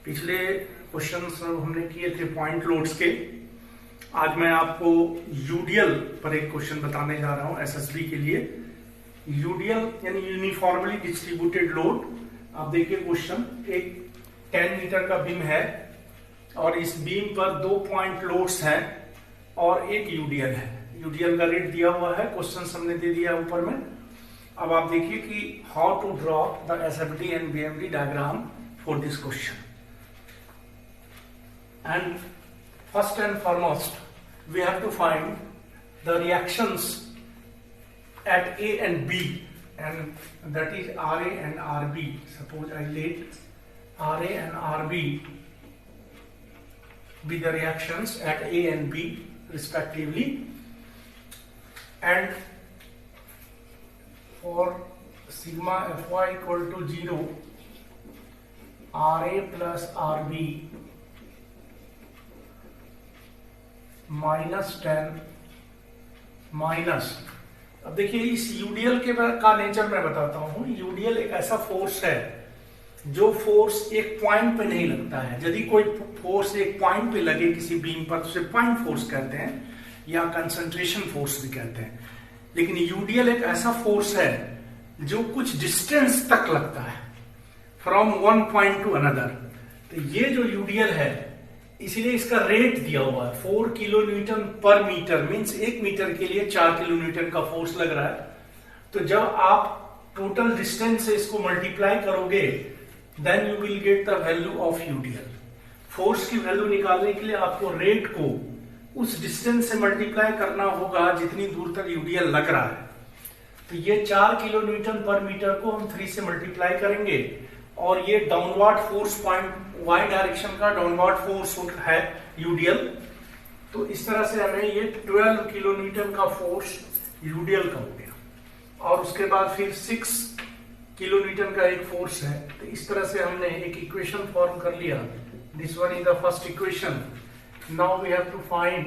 पिछले क्वेश्चन हमने किए थे पॉइंट लोड्स के। आज मैं आपको यूडीएल पर एक क्वेश्चन बताने जा रहा हूं एसएसबी के लिए। यूडीएल यानी यूनिफॉर्मली डिस्ट्रीब्यूटेड लोड। आप देखिए क्वेश्चन, एक 10 मीटर का बीम है और इस बीम पर 2 पॉइंट लोड्स हैं और एक यूडीएल है। यूडीएल का रेट दिया हुआ है, क्वेश्चन हमने दे दिया ऊपर में। अब आप देखिए कि how to draw the SFD and BMD diagram for this question. And first and foremost, we have to find the reactions at A and B, and that is RA and RB. Suppose I let RA and RB be the reactions at A and B respectively, and for sigma Fy equal to 0, RA plus RB -10 minus. अब देखिए इस UDL के का nature मैं बताता हूं। UDL एक ऐसा फोर्स है जो फोर्स एक पॉइंट पे नहीं लगता है। यदि कोई फोर्स एक पॉइंट पे लगे किसी बीम पर तो उसे पॉइंट फोर्स कहते हैं या कंसंट्रेशन फोर्स भी कहते हैं। लेकिन यूडीएल एक ऐसा फोर्स है जो कुछ डिस्टेंस तक लगता है, from one point two another. तो ये जो यूडीएल है इसलिए इसका रेट दिया हुआ है 4 किलो न्यूटन पर मीटर, मीन्स 1 मीटर के लिए 4 किलो न्यूटन का फोर्स लग रहा है। तो जब आप टोटल डिस्टेंस से इसको मल्टीप्लाई करोगे then you will get the value of UDL. Force की वैल्यू निकालने के लिए आपको रेट को उस डिस्टेंस से मल्टीप्लाई करना होगा जितनी दूर तक यूडीएल लग रहा है। तो ये 4 किलो न्यूटन पर मीटर को हम 3 से मल्टीप्लाई करेंगे और ये downward force point y direction का डाउनवर्ड फोर्स है यूडीएल। तो इस तरह से हमें ये 12 किलो न्यूटन का फोर्स यूडीएल का हो गया। और उसके बाद फिर 6 किलो न्यूटन का एक फोर्स है। तो इस तरह से हमने एक इक्वेशन फॉर्म कर लिया। This one is the first equation. Now we have to find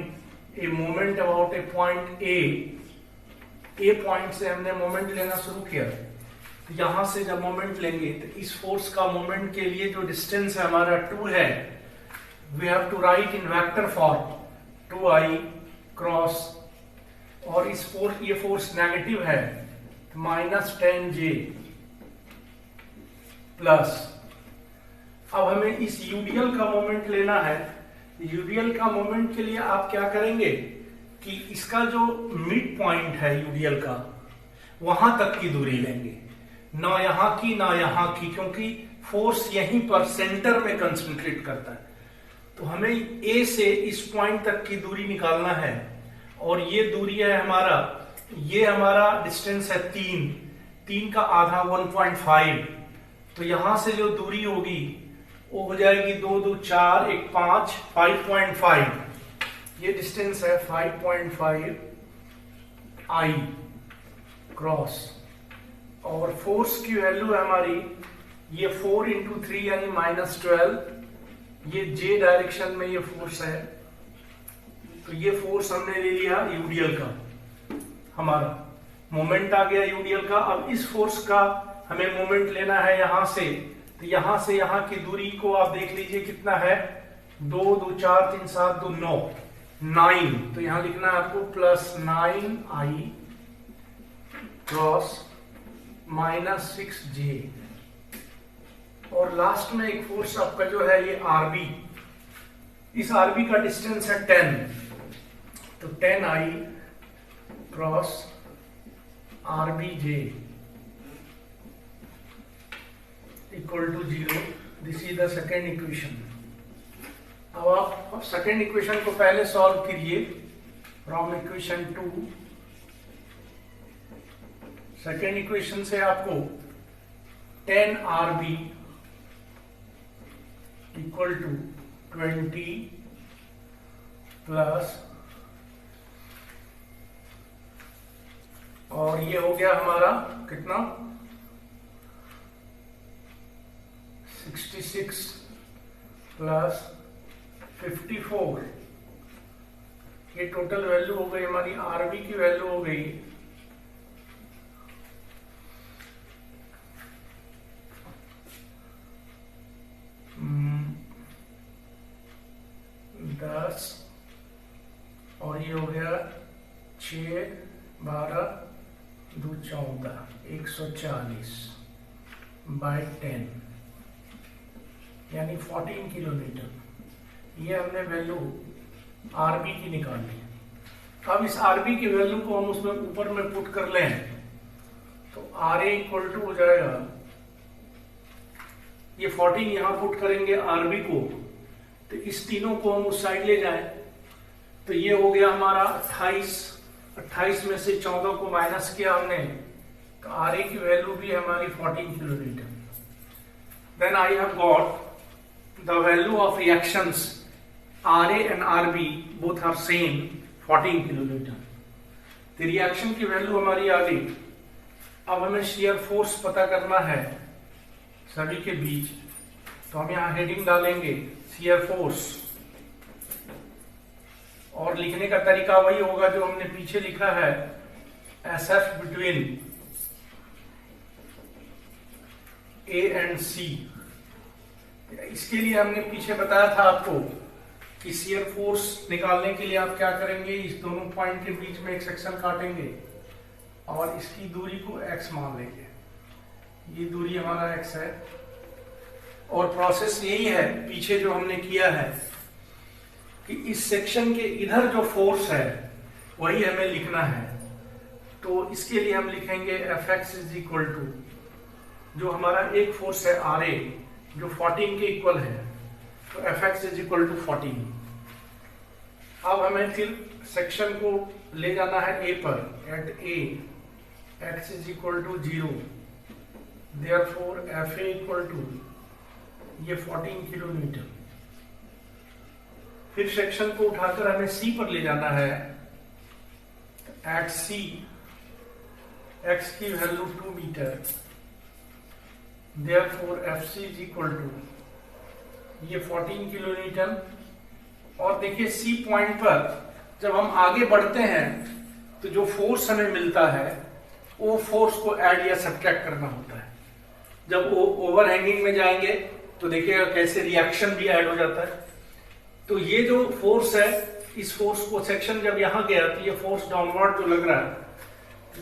a moment about A point A point से हमने मोमेंट लेना शुरू किया। यहां से जब मोमेंट लेंगे तो इस फोर्स का मोमेंट के लिए जो डिस्टेंस है हमारा 2 है, we have to write in vector form 2i cross, और इस फोर्स ये फोर्स नेगेटिव है तो -10j प्लस। अब हमें इस यूडीएल का मोमेंट लेना है। यूडीएल का मोमेंट के लिए आप क्या करेंगे कि इसका जो मिड पॉइंट है यूडीएल का वहां तक की दूरी लेंगे, ना यहां की ना यहां की, क्योंकि फोर्स यहीं पर सेंटर में कंसंट्रेट करता है। तो हमें ए से इस पॉइंट तक की दूरी निकालना है और ये दूरी है हमारा, ये हमारा डिस्टेंस है 3 का आधा 1.5। तो यहां से जो दूरी होगी वो हो जाएगी 2 2 4 1 5 5.5। ये डिस्टेंस है 5.5 i क्रॉस। और फोर्स की वैल्यू है हमारी ये 4 × 3 यानी -12। ये जे डायरेक्शन में ये फोर्स है। तो ये फोर्स हमने ले लिया यूडीएल का, हमारा मोमेंट आ गया यूडीएल का। अब इस फोर्स का हमें मोमेंट लेना है यहां से। तो यहां से यहां की दूरी को आप देख लीजिए कितना है, 2 2 4 3 7 2 9। तो यहां लिखना है आपको +9i क्रॉस -6j। और लास्ट में एक फोर्स आपका जो है ये आरबी। इस आरबी का डिस्टेंस है 10, तो 10i cross RBJ equal to 0। This is the second equation. अब आप सेकेंड इक्वेशन को पहले सॉल्व कीजिए फ्रॉम इक्वेशन 2। सेकेंड इक्वेशन से आपको 10RB इक्वल टू 20 प्लस, और ये हो गया हमारा कितना 66 प्लस 54। ये टोटल वैल्यू हो गई हमारी, आरबी की वैल्यू हो गई 5 140 बाय 10 यानी 14 किलोमीटर। ये हमने वैल्यू आरबी की निकाली। अब इस आरबी की वैल्यू को हम उसमें ऊपर में पुट कर लें तो आर ए इक्वल टू हो जाएगा, ये 14 यहां पुट करेंगे आरबी को, तो इस तीनों को हम उस साइड ले जाएं तो ये हो गया हमारा 28 में से 14 को माइनस किया हमने, तो आर ए की वैल्यू भी हमारी 14 kilometre. Then I have got the value of reactions R A and R B both are same 14 kilometre. तो रिएक्शन की वैल्यू हमारी आ गई। अब हमें शियर फोर्स पता करना है सभी के बीच, तो हम यहां हेडिंग डालेंगे शियर फोर्स, और लिखने का तरीका वही होगा जो हमने पीछे लिखा है, S F between A and C. इसके लिए हमने पीछे बताया था आपको कि शियर फोर्स निकालने के लिए आप क्या करेंगे, इस दोनों पॉइंट के बीच में एक सेक्शन काटेंगे और इसकी दूरी को x मान लेंगे। ये दूरी हमारा x है, और प्रोसेस यही है पीछे जो हमने किया है कि इस सेक्शन के इधर जो फोर्स है वही हमें लिखना है। तो इसके लिए हम लिखेंगे Fx इज इक्वल टू, जो हमारा एक फोर्स है Ra जो 14 के इक्वल है, तो Fx इज इक्वल टू 14। अब हमें फिर सेक्शन को ले जाना है A पर, at A x is equal to 0, therefore Fa equal to ये 14 किलोमीटर। फिर सेक्शन को उठाकर हमें C पर ले जाना है, एट C x की value 2 metre, therefore Fc is equal to ये 14 किलोमीटर। और देखिए C पॉइंट पर जब हम आगे बढ़ते हैं तो जो फोर्स हमें मिलता है वो फोर्स को ऐड या सब्ट्रैक्ट करना होता है। जब वो ओवरहैंगिंग में जाएंगे तो देखिएगा कैसे रिएक्शन भी ऐड हो जाता है। तो ये जो फोर्स है, इस फोर्स को सेक्शन जब यहां गया तो ये फोर्स डाउनवर्ड जो लग रहा है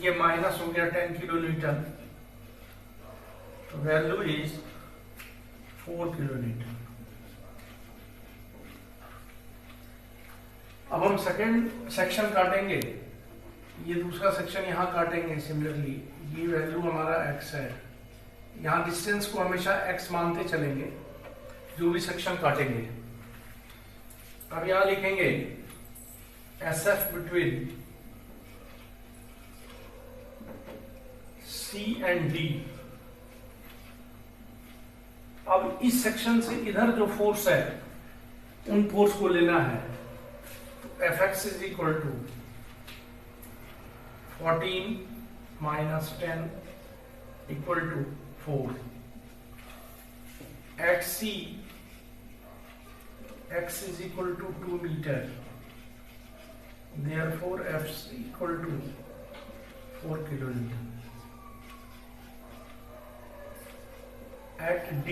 ये माइनस हो गया 10 किलोमीटर, तो वैल्यू इज 4 किलोमीटर। अब हम सेकंड सेक्शन काटेंगे, ये दूसरा सेक्शन यहां काटेंगे सिमिलरली। ये वैल्यू हमारा x है, यहां डिस्टेंस को हमेशा x मानते चलेंगे जो भी सेक्शन काटेंगे। अब यहां लिखेंगे S F between C and D। अब इस सेक्शन से इधर जो फोर्स है उन फोर्स को लेना है, तो Fx is equal to 14 minus 10 equal to 4। At C x is equal to 2 meter, therefore F is equal to 4 kilometer. At D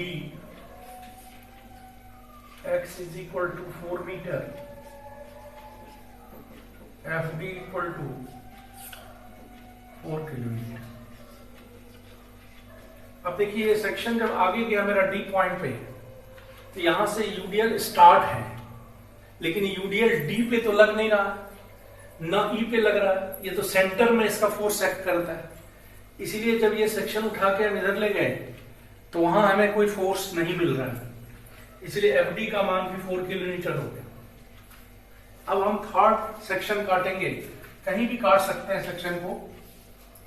x is equal to 4 meter, FD equal to 4 kilometre. अब देखिए ये section जब आगे गया मेरा D point पे, तो यहां से यूडीएल स्टार्ट है, लेकिन यूडीएल डी पे तो लग नहीं रहा, ना ई पे लग रहा है। ये तो सेंटर में इसका फोर्स एक्ट करता है। इसीलिए जब ये सेक्शन उठा के हम इधर ले गए तो वहां हमें कोई फोर्स नहीं मिल रहा है, इसलिए एफडी का मान भी 4 किलोमीटर हो गया। अब हम थर्ड सेक्शन काटेंगे, कहीं भी काट सकते हैं सेक्शन को।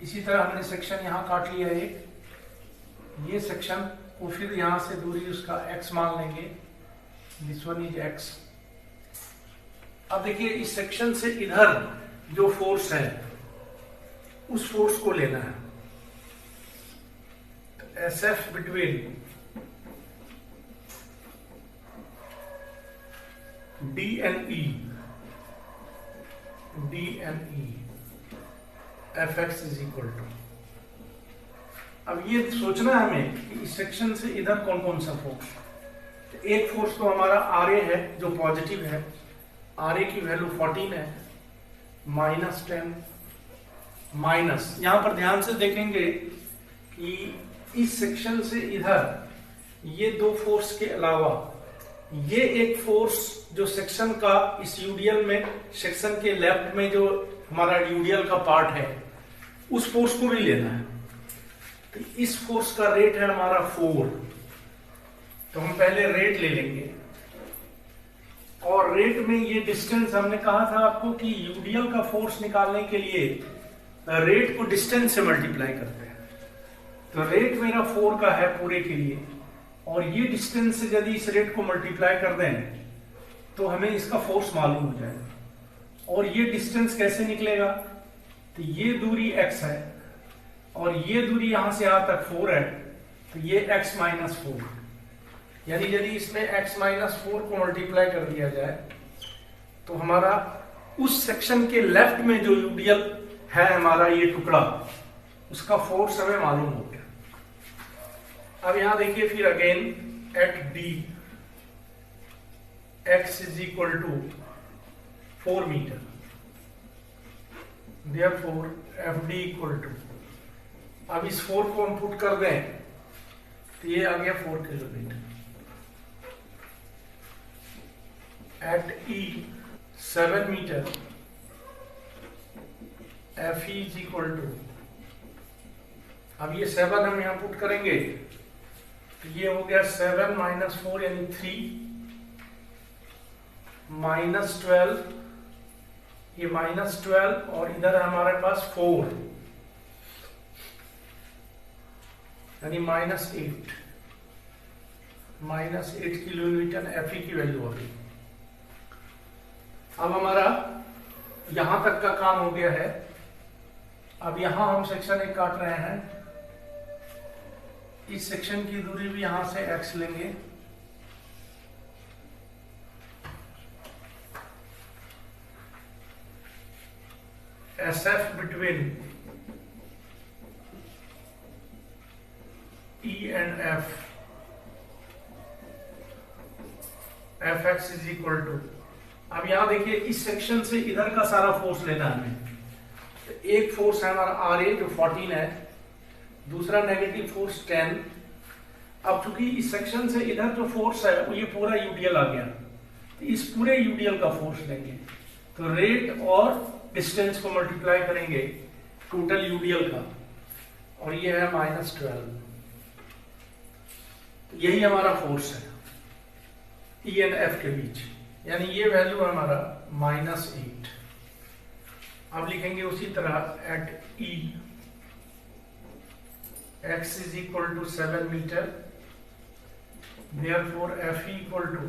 इसी तरह हमने सेक्शन यहां काट लिया एक, ये सेक्शन को फिर यहां से दूरी उसका x मान लेंगे, दिस वन इज x। अब देखिए इस सेक्शन से इधर जो फोर्स है उस फोर्स को लेना है, S F between D and E, F X is equal to. अब ये सोचना है हमें कि इस सेक्शन से इधर कौन कौन सा फोर्स। तो एक फोर्स तो हमारा आर ए है जो पॉजिटिव है, आर ए की वैल्यू 14 है, माइनस 10 माइनस, यहां पर ध्यान से देखेंगे इस सेक्शन से इधर ये दो फोर्स के अलावा ये एक फोर्स जो सेक्शन का इस यूडियल में सेक्शन के लेफ्ट में जो हमारा यूडियल का पार्ट है उस फोर्स को भी लेना है। तो इस फोर्स का रेट है हमारा 4। तो हम पहले रेट ले लेंगे और रेट में ये डिस्टेंस हमने कहा था आपको कि यूडियल का फोर्स निकालने के लिए रेट को डिस्टेंस से मल्टीप्लाई करते हैं। तो रेट मेरा 4 का है पूरे के लिए और ये डिस्टेंस से यदि इस रेट को मल्टीप्लाई कर दें तो हमें इसका फोर्स मालूम हो जाएगा। और ये डिस्टेंस कैसे निकलेगा? तो ये दूरी x है और ये दूरी यहां से यहां तक 4 है, तो ये x माइनस 4, यानी यदि इसमें x माइनस 4 को मल्टीप्लाई कर दिया जाए तो हमारा उस सेक्शन के लेफ्ट में जो यूडियल है हमारा ये टुकड़ा, उसका फोर्स हमें मालूम हो गया। अब यहां देखिए फिर again at D x is equal to 4 metre, therefore FD equal to, अब इस 4 को हम पुट कर दें तो ये आ गया 4 kilometre. At E 7 metre, FE is equal to, अब ये 7 हम यहां पुट करेंगे तो ये हो गया 7 माइनस 4 यानी 3 माइनस 12, ये माइनस 12 और इधर है हमारे पास 4 यानी माइनस 8, माइनस 8 किलोमीटर Fe की वैल्यू होगी। अब हमारा यहां तक का काम हो गया है। अब यहां हम सेक्शन 1 काट रहे हैं, इस सेक्शन की दूरी भी यहां से x लेंगे, SF between E and F, Fx is equal to, अब यहां देखिए इस सेक्शन से इधर का सारा फोर्स लेना है हमें। तो एक फोर्स है हमारा RA जो 14 है, दूसरा नेगेटिव फोर्स 10। अब चूंकि इस सेक्शन से इधर जो फोर्स है वो ये पूरा यूडियल आ गया, तो इस पूरे यूडियल का फोर्स लेंगे। तो रेट और डिस्टेंस को मल्टीप्लाई करेंगे टोटल यूडियल का, और ये है माइनस 12। तो यही हमारा फोर्स है E एंड F के बीच, यानी ये वैल्यू है हमारा माइनस 8। अब लिखेंगे उसी तरह eight E x is equal to 7 meter, therefore Fe equal to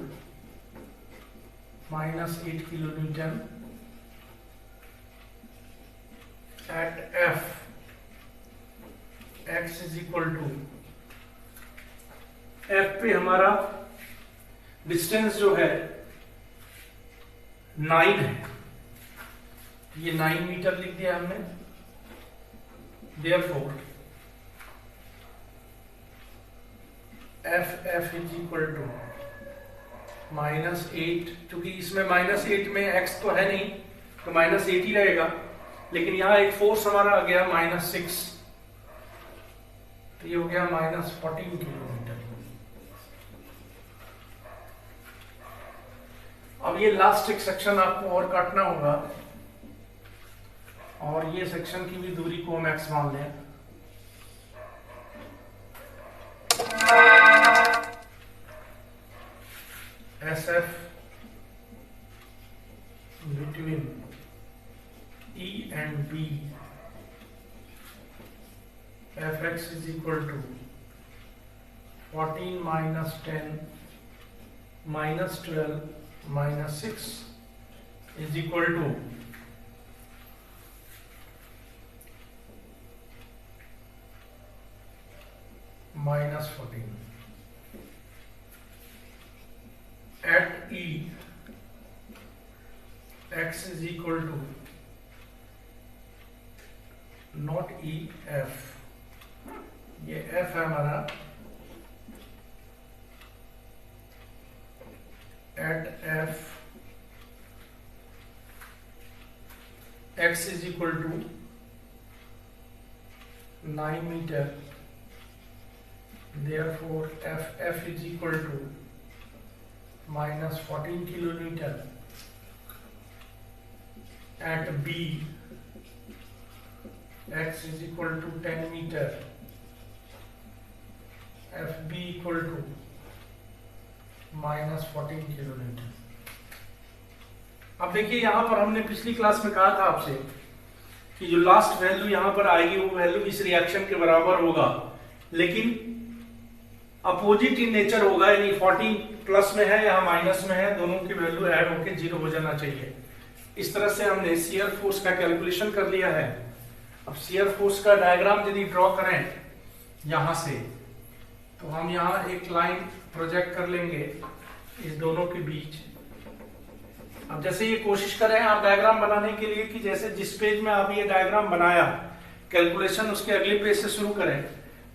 minus 8 kilonewton। at F x is equal to, F पे हमारा डिस्टेंस जो है 9 है, ये 9 मीटर लिख दिया हमने। therefore F is equal to -8, क्योंकि इसमें -8 में x तो है नहीं तो -8 ही रहेगा, लेकिन यहां एक फोर्स हमारा आ गया -6, तो ये हो गया -14 किलोमीटर। अब ये लास्ट एक सेक्शन आपको और काटना होगा, और ये सेक्शन की भी दूरी को हम x मान लें। SF between E and B, Fx is equal to 14 minus 10 minus 12 minus 6 is equal to minus 14. At E, x is equal to not E, F, ये F है हमारा। at F x is equal to 9 meter, therefore F is equal to minus 14 kilonewton at B, x is equal to 10 meter, FB equal to minus 14 kilonewton। अब देखिए यहां पर हमने पिछली class में कहा था आपसे कि जो लास्ट वैल्यू यहां पर आएगी वो वैल्यू इस रिएक्शन के बराबर होगा, लेकिन अपोजिट इन नेचर होगा, यानी 14 प्लस में है या माइनस में है, दोनों की वैल्यू ऐड होकर 0 हो जाना चाहिए। इस तरह से हमने शियर फोर्स का कैलकुलेशन कर लिया है। अब शियर फोर्स का डायग्राम यदि ड्रॉ करें यहां से, तो हम यहां एक लाइन प्रोजेक्ट कर लेंगे इस दोनों के बीच। अब जैसे ये कोशिश करें आप डायग्राम बनाने के लिए कि जैसे जिस पेज में आप ये डायग्राम बनाया कैलकुलेशन उसके अगले पेज से शुरू करें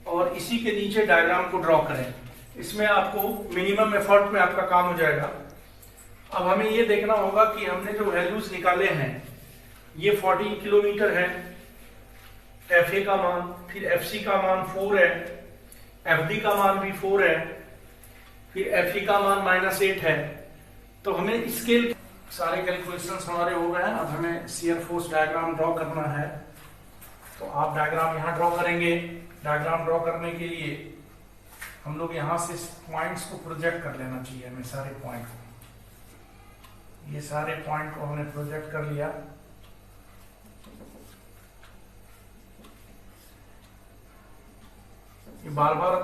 और इसी के नीचे डायग्राम को ड्रॉ करें। इसमें आपको मिनिमम एफर्ट में आपका काम हो जाएगा। अब हमें ये देखना होगा कि हमने जो वैल्यूज निकाले हैं, ये 14 किलोमीटर है, FA का मान, फिर FC का मान 4 है, FD का मान भी 4 है, फिर FE का मान -8 है। तो हमें स्केल सारे कैलकुलेशंस हमारे हो गए हैं। अब हमें शियर फोर्स डायग्राम ड्रॉ करना है, तो आप डायग्राम यहाँ ड्रॉ करेंगे। डायग्राम ड्रॉ करने के लिए हम लोग यहाँ से पॉइंट्स को प्रोजेक्ट कर लेना चाहिए हमें, सारे पॉइंट को। ये सारे पॉइंट को हमने प्रोजेक्ट कर लिया। ये बार बार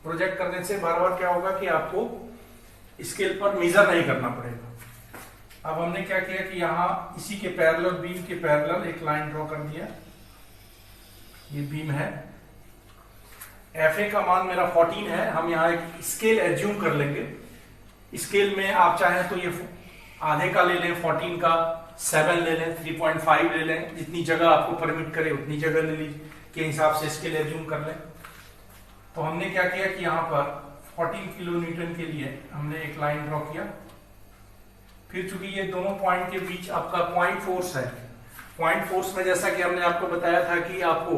प्रोजेक्ट करने से बार बार क्या होगा कि आपको स्केल पर मेजर नहीं करना पड़ेगा। अब हमने क्या किया कि यहाँ इसी के पैरेलल, बीम के पैरेलल एक लाइन ड्रॉ कर दिया। ये बीम है, FA का मान मेरा 14 है। हम यहाँ एक स्केल एज्यूम कर लेंगे। स्केल में आप चाहें तो ये आधे का ले लें, 14 का 7 ले लें, 3.5 ले लें, जितनी जगह आपको परमिट करे उतनी जगह ले लीजिए के हिसाब से स्केल एज्यूम कर लें। तो हमने क्या किया कि यहाँ पर 14 किलोन्यूटन के लिए हमने एक लाइन ड्रॉ किया। फिर चूंकि ये दोनों पॉइंट के बीच आपका पॉइंट फोर्स है, पॉइंट फोर्स में जैसा कि हमने आपको बताया था कि आपको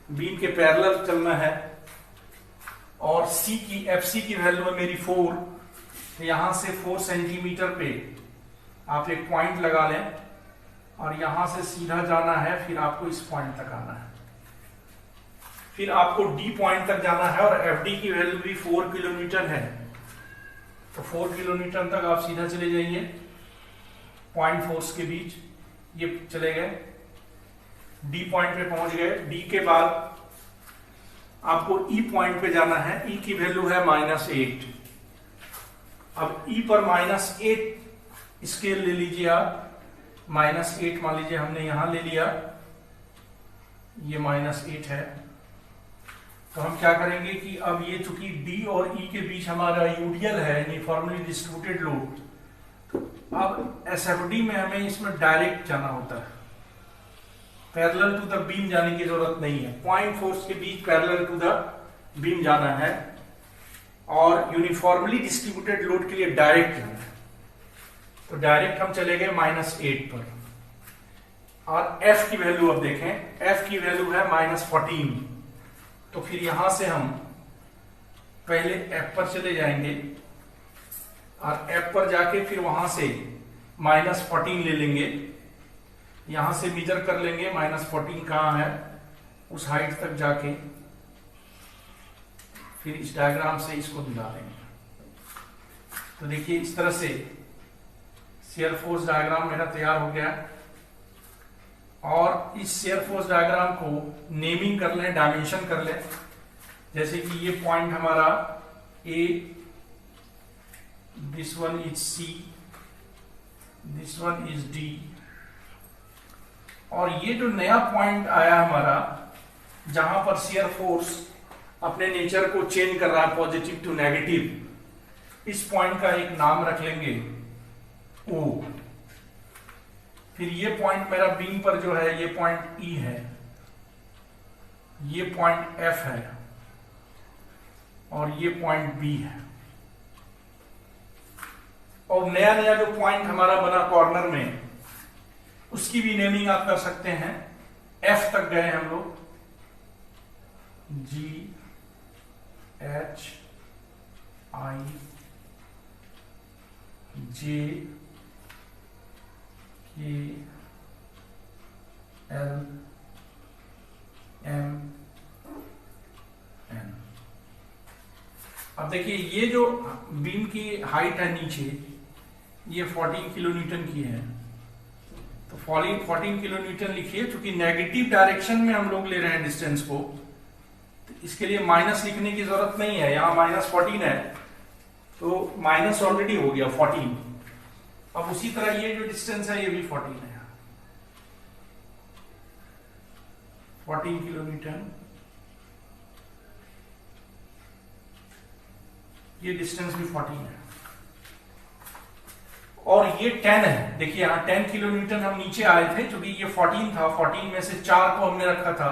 बीम के पैरेलल चलना है और FC की वैल्यू है मेरी 4, तो यहां से 4 सेंटीमीटर पे आप एक पॉइंट लगा लें और यहां से सीधा जाना है, फिर आपको इस पॉइंट तक आना है, फिर आपको D पॉइंट तक जाना है और FD की वैल्यू भी 4 किलोमीटर है, तो 4 किलोमीटर तक आप सीधा चले जाइए पॉइंट फोर्स के बीच। ये चले गए, D पॉइंट पे पहुंच गए। D के बाद आपको E पॉइंट पे जाना है। E की वैल्यू है -8। अब E पर -8 स्केल ले लीजिए आप, -8 मान लीजिए हमने यहां ले लिया, ये -8 है। तो हम क्या करेंगे कि अब ये चूंकि D और E के बीच हमारा यूडियल है, यूनिफॉर्मली डिस्ट्रीब्यूटेड लोड, अब SFD में हमें इसमें डायरेक्ट जाना होता है, पैरेलल टू द बीम जाने की जरूरत नहीं है। पॉइंट फोर्स के बीच पैरेलल टू द बीम जाना है और यूनिफॉर्मली डिस्ट्रीब्यूटेड लोड के लिए डायरेक्ट जाना है। तो डायरेक्ट हम चले गए -8 पर। और F की वैल्यू अब देखें, F की वैल्यू है -14। तो फिर यहां से हम पहले F पर चले जाएंगे और F पर जाके फिर वहां से -14 ले लेंगे, यहां से मेजर कर लेंगे -14 कहां है, उस हाइट तक जाके फिर इस डायग्राम से इसको मिला लेंगे। तो देखिए इस तरह से शियर फोर्स डायग्राम मेरा तैयार हो गया। और इस शियर फोर्स डायग्राम को नेमिंग कर लें, डायमेंशन कर लें। जैसे कि ये पॉइंट हमारा A, this one is C, this one is D, और ये जो नया पॉइंट आया हमारा जहां पर शियर फोर्स अपने नेचर को चेंज कर रहा है पॉजिटिव टू नेगेटिव, इस पॉइंट का एक नाम रख लेंगे O। फिर ये पॉइंट मेरा बीम पर जो है, ये पॉइंट E है, ये पॉइंट F है और ये पॉइंट B है। और नया नया जो पॉइंट हमारा बना कॉर्नर में, उसकी भी नेमिंग आप कर सकते हैं। F तक गए हम लोग, G, HIJKLMN। अब देखिए ये जो बीम की हाइट है नीचे, ये 14 किलो न्यूटन की है, तो 14 किलो न्यूटन लिखिए। क्योंकि नेगेटिव डायरेक्शन में हम लोग ले रहे हैं डिस्टेंस को, तो इसके लिए माइनस लिखने की जरूरत नहीं है। यहां -14 है तो माइनस ऑलरेडी हो गया 14। अब उसी तरह ये जो डिस्टेंस है ये भी 14 है, 14 किलो न्यूटन। ये डिस्टेंस भी 14 है और ये 10 है। देखिए यहां 10 किलो न्यूटन हम नीचे आए थे, क्योंकि ये 14 था, 14 में से 4 को हमने रखा था,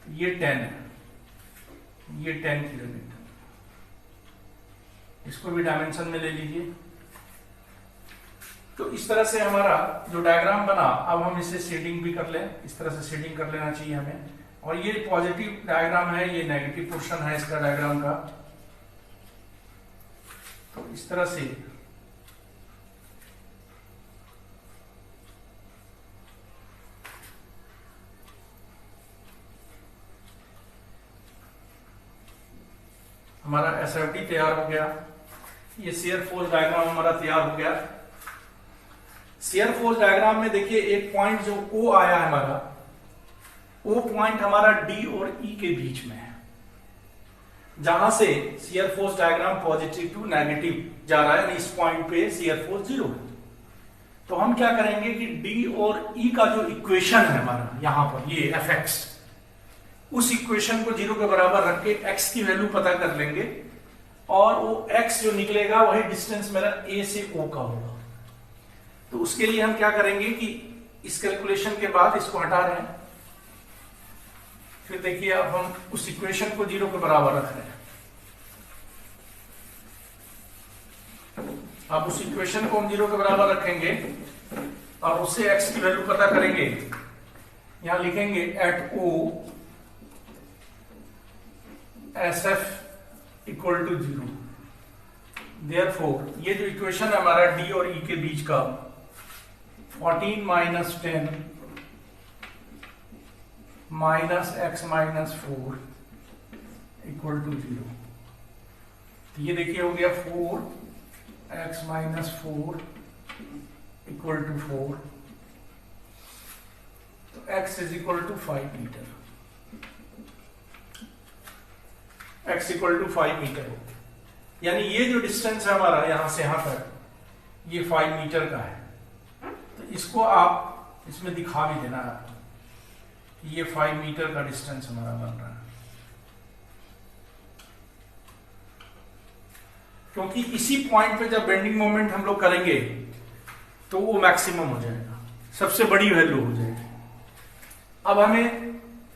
तो ये 10 है, ये 10 किलो न्यूटन। इसको भी डायमेंशन में ले लीजिए। तो इस तरह से हमारा जो डायग्राम बना, अब हम इसे शेडिंग भी कर लें। इस तरह से शेडिंग कर लेना चाहिए हमें। और ये पॉजिटिव डायग्राम है, ये नेगेटिव पोर्शन है इसका डायग्राम का। तो इस तरह से हमारा SFD तैयार हो गया। ये शेयर फोर्स डायग्राम हमारा तैयार हो गया। शेयर फोर्स डायग्राम में देखिए एक पॉइंट जो O आया है हमारा, O पॉइंट हमारा D और E के बीच में है, जहां से shear force diagram positive to negative जा रहा है, यानी इस पॉइंट पे शेयर फोर्स 0 है। तो हम क्या करेंगे कि D और E का जो इक्वेशन है हमारा यहां पर, ये Fx, उस इक्वेशन को 0 के बराबर रख के x की वैल्यू पता कर लेंगे, और वो x जो निकलेगा वही डिस्टेंस मेरा A से O का होगा। तो उसके लिए हम क्या करेंगे कि इस कैलकुलेशन के बाद इसको हटा रहे हैं। फिर देखिए अब हम उस इक्वेशन को 0 के बराबर रख रहे हैं। अब उस इक्वेशन को हम 0 के बराबर रखेंगे और उससे x की वैल्यू पता करेंगे। यहां लिखेंगे at O SF equal to 0। Therefore ये जो इक्वेशन है हमारा D और E के बीच का, 14 minus 10 minus x minus 4 equal to 0। तो ये देखिए हो गया 4x माइनस 4 इक्वल टू 4। तो x is equal to 5 metre, x equal to 5 metre. यानी ये जो डिस्टेंस है हमारा यहां से यहां तक, ये 5 मीटर का है। तो इसको आप इसमें दिखा भी देना है कि ये 5 मीटर का डिस्टेंस हमारा बन रहा है, क्योंकि इसी पॉइंट पे जब बेंडिंग मोमेंट हम लोग करेंगे तो वो मैक्सिमम हो जाएगा, सबसे बड़ी वैल्यू हो जाएगी। अब हमें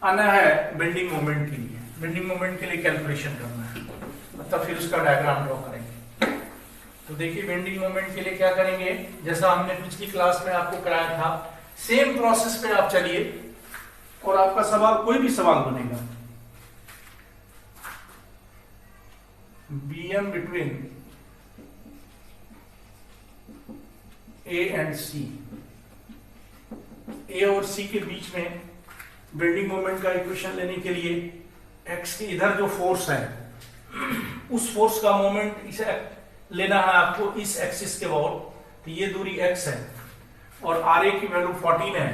आना है बेंडिंग मोमेंट के लिए। बेंडिंग मोमेंट के लिए कैलकुलेशन करना है, मतलब फिर उसका डायग्राम ड्रॉ करेंगे। तो देखिए बेंडिंग मोमेंट के लिए क्या करेंगे, जैसा हमने पिछली क्लास में आपको कराया था, सेम प्रोसेस पे आप चलिए और आपका सवाल, कोई भी सवाल बनेगा, BM between A and C, A और C के बीच में बेंडिंग मोमेंट का इक्वेशन लेने के लिए x के इधर जो फोर्स है, उस फोर्स का मोमेंट इसे लेना है आपको इस एक्सिस के ओर। तो ये दूरी x है और RA की वैल्यू 14 है।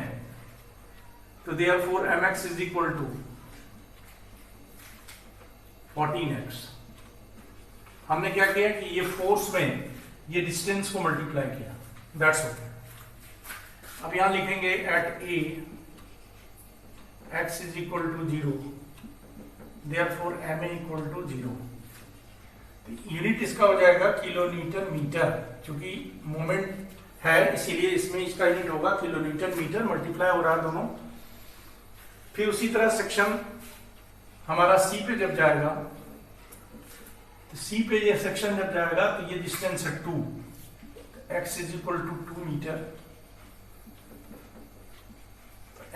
तो therefore mx is equal to 14x। हमने क्या किया कि ये फोर्स में ये डिस्टेंस को मल्टीप्लाई किया, दैट्स ओके। अब यहां लिखेंगे at A x is equal to 0, therefore ma equal to 0। Unit इसका हो जाएगा किलो न्यूटन मीटर, क्योंकि मोमेंट है इसीलिए इसमें इसका यूनिट होगा किलो न्यूटन मीटर, मल्टीप्लाई हो रहा है दोनों। फिर उसी तरह सेक्शन हमारा C पे जब जाएगा, तो C पे ये सेक्शन जब जाएगा तो ये डिस्टेंस है 2, x is equal to 2 metre.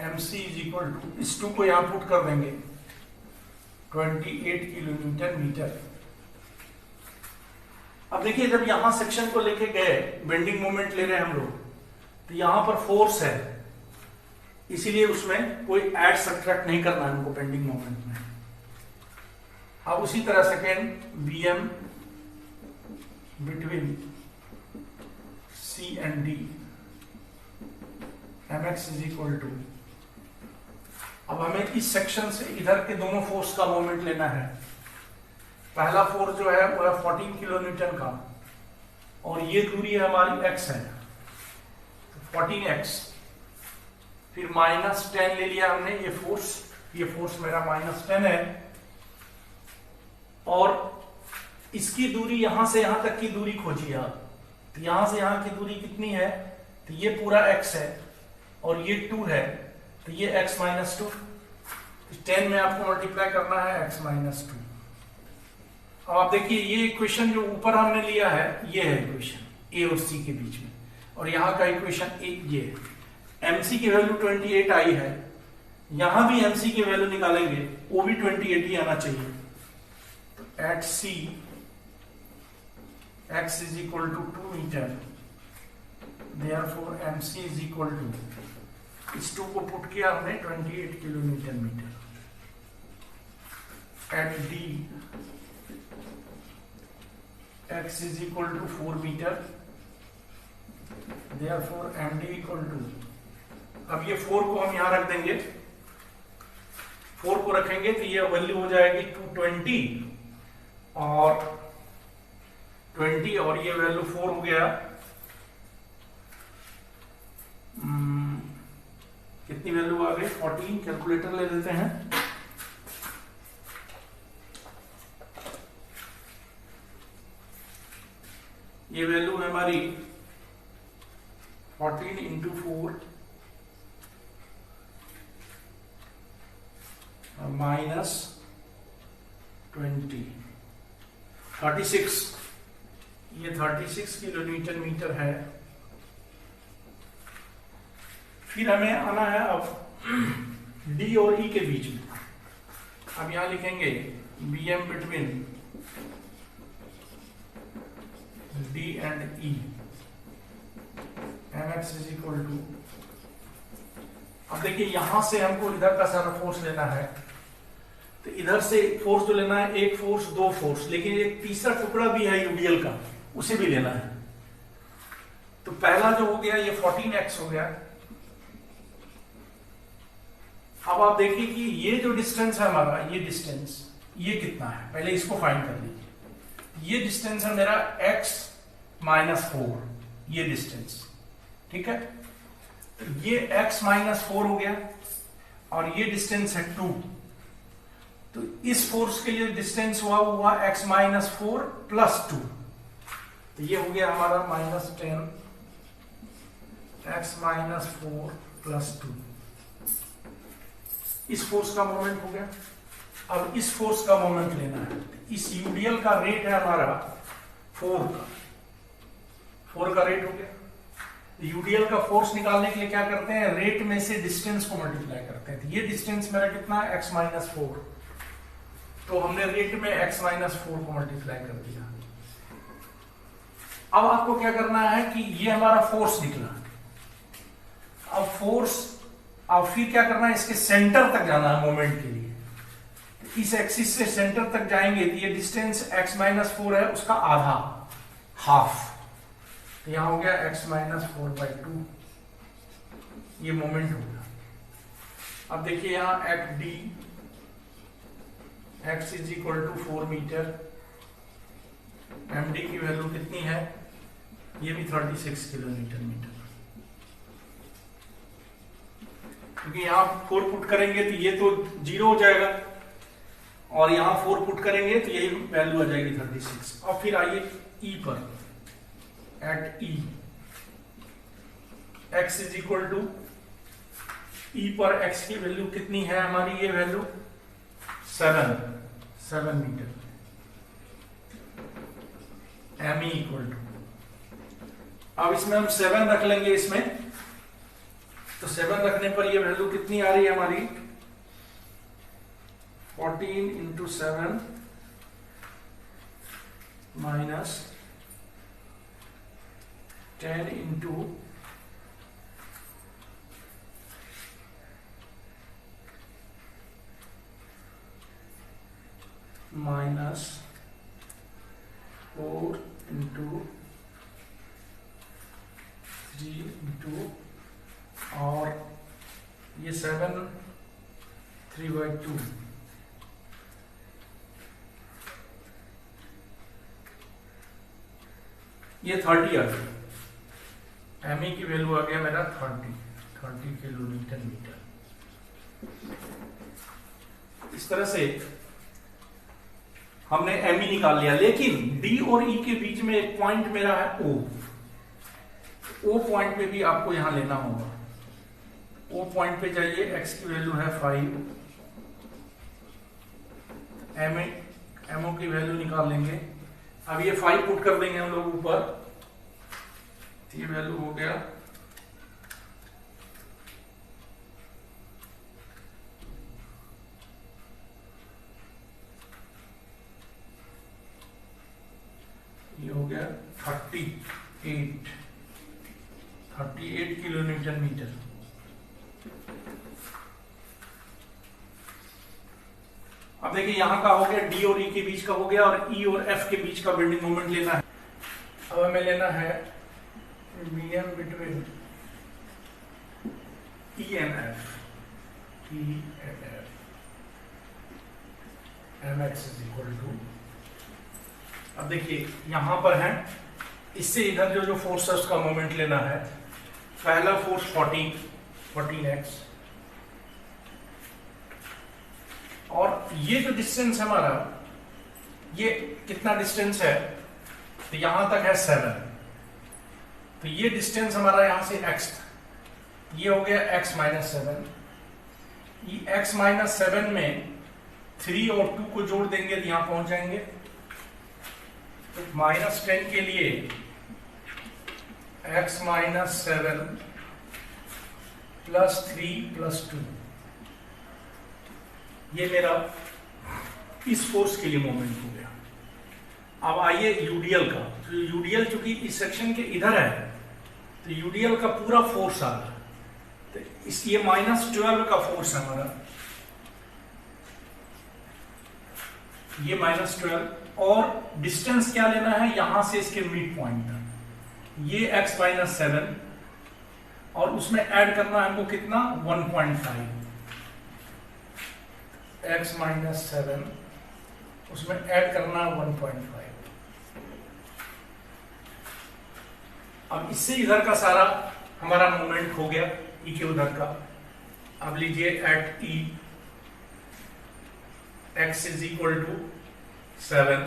MC is equal to, इस 2 को यहां पुट कर देंगे 28 किलोमीटर मीटर। अब देखिए जब यहां सेक्शन को लेके गए, बेंडिंग मोमेंट ले रहे हैं हम लोग, तो यहां पर फोर्स है, इसीलिए उसमें कोई ऐड सब्ट्रैक्ट नहीं करना है हमको बेंडिंग मोमेंट में। अब उसी तरह second BM between C and D mx is equal to, अब हमें इस सेक्शन से इधर के दोनों फोर्स का मोमेंट लेना है। पहला फोर्स जो है वो है 14 किलो न्यूटन का, और ये दूरी है हमारी x है, तो 14x, फिर -10 ले लिया हमने, ये फोर्स मेरा -10 है, और इसकी दूरी यहां से यहां तक की दूरी खोजिए आप। तो यहां से यहां की दूरी कितनी है, तो ये पूरा x है और ये 2 है, तो ये x -2, 10 में आपको मल्टीप्लाई करना है x -2। अब आप देखिए ये इक्वेशन जो ऊपर हमने लिया है, ये है इक्वेशन A और C के बीच में, और यहाँ का इक्वेशन ये है। MC की वैल्यू 28 आई है, यहां भी MC की वैल्यू निकालेंगे, वो भी 28 ही आना चाहिए। तो at C x is equal to 2 metre, therefore MC is equal to, इस 2 को पुट किया हमने 28 किलोमीटर मीटर। एट D x is equal to 4 metre, therefore MD equal to, अब ये 4 को हम यहां रख देंगे, 4 को रखेंगे तो ये वैल्यू हो जाएगी 220 और 20, और ये वैल्यू 4 हो गया, कितनी वैल्यू आ गई 14, कैलकुलेटर ले लेते हैं। ये वैल्यू है हमारी 14 इंटू 4 -20, 36, ये 36 किलोमीटर मीटर है। फिर हमें आना है अब D और E के बीच में। अब यहां लिखेंगे BM between D and E, mx is equal to, अब देखिए यहां से हमको इधर का सारा फोर्स लेना है, तो इधर से फोर्स तो लेना है, एक फोर्स, दो फोर्स, लेकिन एक तीसरा टुकड़ा भी है यूडीएल का, उसे भी लेना है। तो पहला जो हो गया ये 14x हो गया। अब आप देखिए कि ये जो डिस्टेंस है हमारा, ये डिस्टेंस, ये कितना है, पहले इसको फाइंड कर लीजिए। ये डिस्टेंस है मेरा x -4, ये डिस्टेंस, ठीक है। तो ये x -4 हो गया, और ये डिस्टेंस है 2, तो इस फोर्स के लिए डिस्टेंस हुआ x -4 + 2, तो ये हो गया हमारा -10 x -4 + 2, इस फोर्स का मोमेंट हो गया। अब इस फोर्स का मोमेंट लेना है, इस यूडीएल का रेट है हमारा 4 का रेट हो गया। यूडीएल का फोर्स निकालने के लिए क्या करते हैं, रेट में से डिस्टेंस को मल्टीप्लाई करते हैं। तो ये डिस्टेंस मेरा कितना है, x -4, तो हमने रेट में x -4 को मल्टीप्लाई कर दिया। अब आपको क्या करना है कि ये हमारा फोर्स निकला, अब फोर्स, अब फिर क्या करना है, इसके सेंटर तक जाना है मोमेंट के लिए। तो इस एक्सिस से सेंटर तक जाएंगे तो ये डिस्टेंस x -4 है, उसका आधा, हाफ, तो यहां हो गया x -4/2, ये मोमेंट होगा। अब देखिए यहां at D x is equal to 4 metre, MD की वैल्यू कितनी है, ये भी 36 किलोमीटर मीटर, क्योंकि यहां 4 पुट करेंगे तो ये तो 0 हो जाएगा, और यहां 4 पुट करेंगे तो यही वैल्यू आ जाएगी 36। और फिर आइए E पर, at E x is equal to, E पर x की वैल्यू कितनी है हमारी, ये value 7 metre, ME equal to, अब इसमें हम 7 रख लेंगे इसमें, तो 7 रखने पर ये वैल्यू कितनी आ रही है हमारी 14 into 7 minus 10 into minus 4 into 3 into और ये 7 3/2 ये 30 आ गया। एम की वैल्यू आ गया मेरा 30 किलो न्यूटन मीटर। इस तरह से हमने एम निकाल लिया, लेकिन डी और ई के बीच में एक पॉइंट मेरा है ओ पॉइंट पे भी आपको यहां लेना होगा। ओ पॉइंट पे जाइए, एक्स की वैल्यू है 5, एमओ की वैल्यू निकाल लेंगे। अब ये 5 पुट कर देंगे हम लोग ऊपर, तो ये वैल्यू हो गया ये हो गया 38 किलो न्यूटन मीटर। अब देखिए यहां का हो गया, डी और ई के बीच का हो गया, और ई और एफ के बीच का बेंडिंग मोमेंट लेना है। अब हमें लेना है BM between E and F, M X is equal to, अब देखिए यहां पर है, इससे इधर जो फोर्स है उसका मोमेंट लेना है। पहला फोर्स 14x, और ये जो डिस्टेंस है हमारा, ये कितना डिस्टेंस है, तो यहां तक है 7, तो ये डिस्टेंस हमारा यहां से x, ये हो गया x माइनस 7। ये x माइनस 7 में 3 और 2 को जोड़ देंगे तो यहां पहुंच जाएंगे। तो -10 के लिए x माइनस 7 प्लस 3 प्लस 2, ये मेरा इस फोर्स के लिए मोमेंट हो गया। अब आइए यूडीएल का, तो यूडीएल चूंकि इस सेक्शन के इधर है, तो यूडीएल का पूरा फोर्स आ रहा है, तो इस ये -12 का फोर्स है हमारा, ये -12, और डिस्टेंस क्या लेना है यहां से इसके मिड पॉइंट तक, ये x माइनस 7, और उसमें ऐड करना है हमको कितना 1.5, x माइनस 7 उसमें ऐड करना है 1.5। अब इससे इधर का सारा हमारा मूवमेंट हो गया, ई के उधर का। अब लीजिए at E x is equal to 7,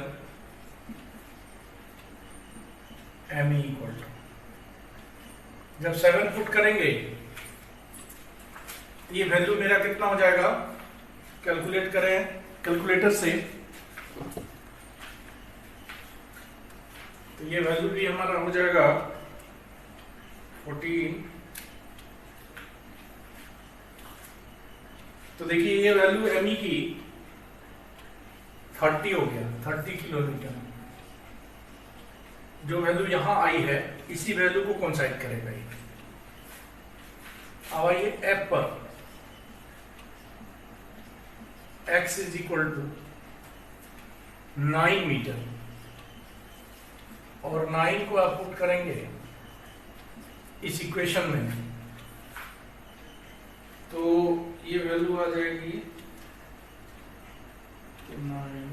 M E equal to, जब 7 पुट करेंगे ये वैल्यू मेरा कितना हो जाएगा, कैलकुलेट करें कैलकुलेटर से, तो ये वैल्यू भी हमारा हो जाएगा 14। तो देखिए ये वैल्यू एम ई की 30 हो गया, 30 किलो न्यूटन। जो वैल्यू यहां आई है इसी वैल्यू को कोइंसाइड करेगा ये। अब आइए एफ पर, x is equal to 9 metre, और 9 को आप पुट करेंगे इस इक्वेशन में, तो ये वैल्यू आ जाएगी 9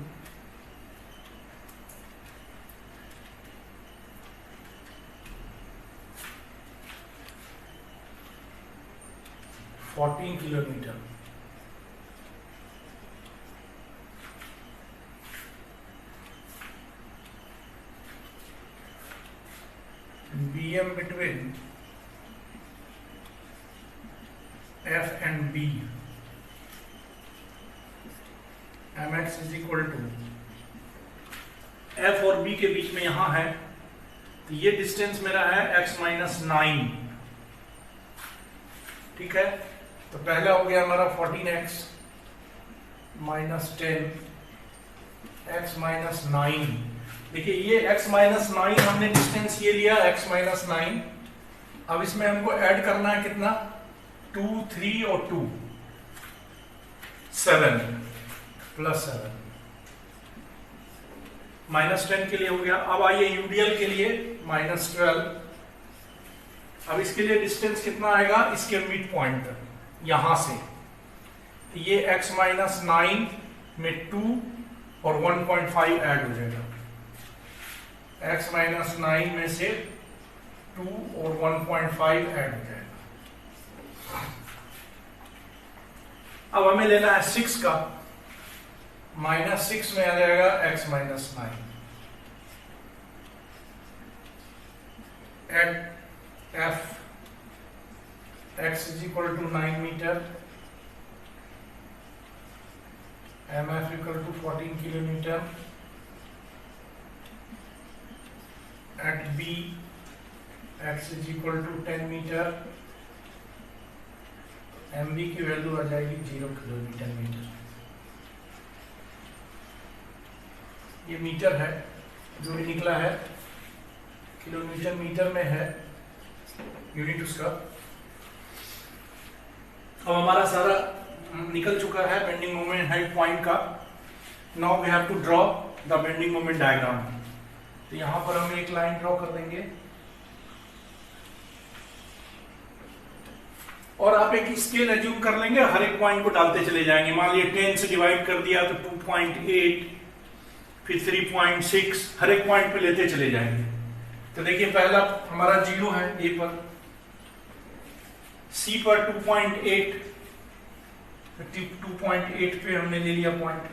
14 kilometre. BM between F and B, mx is equal to, F और B के बीच में यहां है, तो ये डिस्टेंस मेरा है x माइनस 9, ठीक है। तो पहला हो गया हमारा 14x, -10 x -9। देखिए ये x -9 हमने डिस्टेंस ये लिया x -9। अब इसमें हमको ऐड करना है कितना, 2 3 और 2 7 +7 -10 के लिए हो गया। अब आइए यूडीएल के लिए -12। अब इसके लिए डिस्टेंस कितना आएगा, इसके मिड पॉइंट तक यहां से, तो ये x -9 में 2 और 1.5 ऐड हो जाएगा। x -9 में से 2 और 1.5 ऐड हो जाएगा। अब हमें लेना है 6 का, -6 में आ जाएगा x -9 एट f x = 9 metre, mf = 14 kilometre, at b x = 10 metre, mv की वैल्यू आ जाएगी 0 किलोमीटर मीटर। ये मीटर है, जो भी निकला है किलोमीटर मीटर में है यूनिट उसका। अब हमारा सारा निकल चुका है बेंडिंग मोमेंट हेड पॉइंट का। Now we have to draw the bending moment diagram. तो यहां पर हम एक लाइन ड्रॉ कर देंगे और आप एक स्केल एज्यूम कर लेंगे, हर एक पॉइंट को डालते चले जाएंगे। मान लिया 10 से डिवाइड कर दिया तो 2.8, फिर 3.6, हर एक पॉइंट पे लेते चले जाएंगे। तो देखिए पहला हमारा 0 है ए पर, सी पर 2.8, 2.8 पे हमने ले लिया पॉइंट,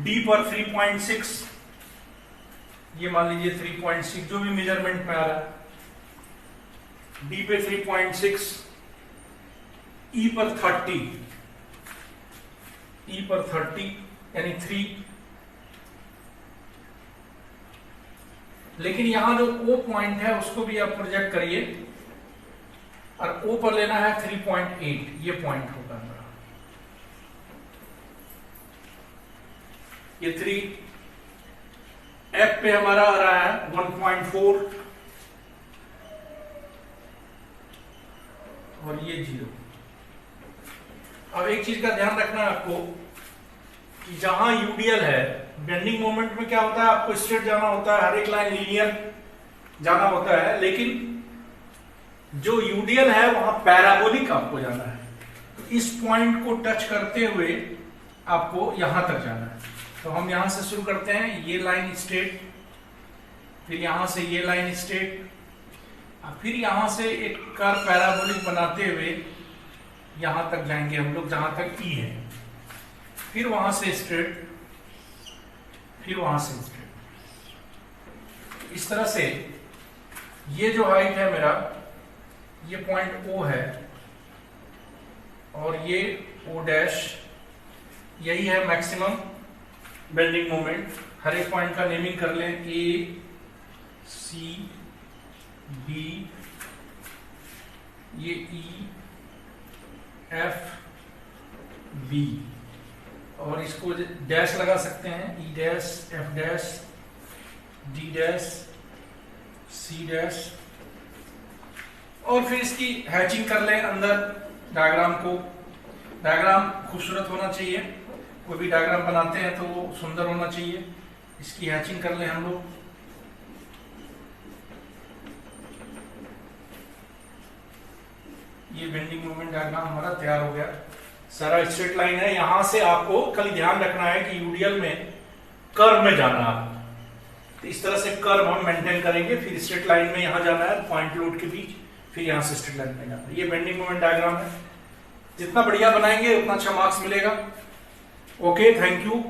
डी पर 3.6, ये मान लीजिए 3.6 जो भी मेजरमेंट में आ रहा है, डी पे 3.6, ई पर 30, ई पर 30 यानी 3। लेकिन यहां जो ओ पॉइंट है उसको भी आप प्रोजेक्ट करिए और ओ पर लेना है 3.8, ये पॉइंट होगा हमारा, ये 3। एफ पे हमारा आ रहा है 1.4 और ये 0। अब एक चीज का ध्यान रखना है आपको कि जहां यूडीएल है, बेंडिंग मोमेंट में क्या होता है, आपको स्ट्रेट जाना होता है, हर एक लाइन लीनियर जाना होता है, लेकिन जो यूडीएल है वहां पैराबोलिक आपको जाना है। तो इस पॉइंट को टच करते हुए आपको यहां तक जाना है। तो हम यहां से शुरू करते हैं, ये लाइन स्ट्रेट, फिर यहां से ये लाइन स्ट्रेट, फिर यहां से एक कर्व पैराबोलिक बनाते हुए यहां तक जाएंगे हम लोग जहां तक ई है, फिर वहां से स्ट्रेट, फिर वहां से स्ट्रेट। इस तरह से ये जो हाइट है मेरा, ये पॉइंट ओ है और ये ओ डैश, यही है मैक्सिमम बेंडिंग मोमेंट। हर एक पॉइंट का नेमिंग कर लें, ए सी बी, ये ई एफ बी, और इसको डैश लगा सकते हैं, E dash, F dash, D dash, C dash, और फिर इसकी हैचिंग कर लें अंदर डायग्राम को। डायग्राम खूबसूरत होना चाहिए, कोई भी डायग्राम बनाते हैं तो वो सुंदर होना चाहिए। इसकी हैचिंग कर लें हम लोग। ये बेंडिंग मोमेंट डायग्राम हमारा तैयार हो गया। सारा स्ट्रेट लाइन है, यहां से आपको खाली ध्यान रखना है कि यूडीएल में कर्व में जाना है। तो इस तरह से कर्व हम मेंटेन करेंगे, फिर स्ट्रेट लाइन में यहां जाना है पॉइंट लोड के बीच, फिर यहां से स्ट्रेट लाइन में जाना है। ये बेंडिंग मोमेंट डायग्राम है। जितना बढ़िया बनाएंगे उतना अच्छा मार्क्स मिलेगा। Okay, thank you.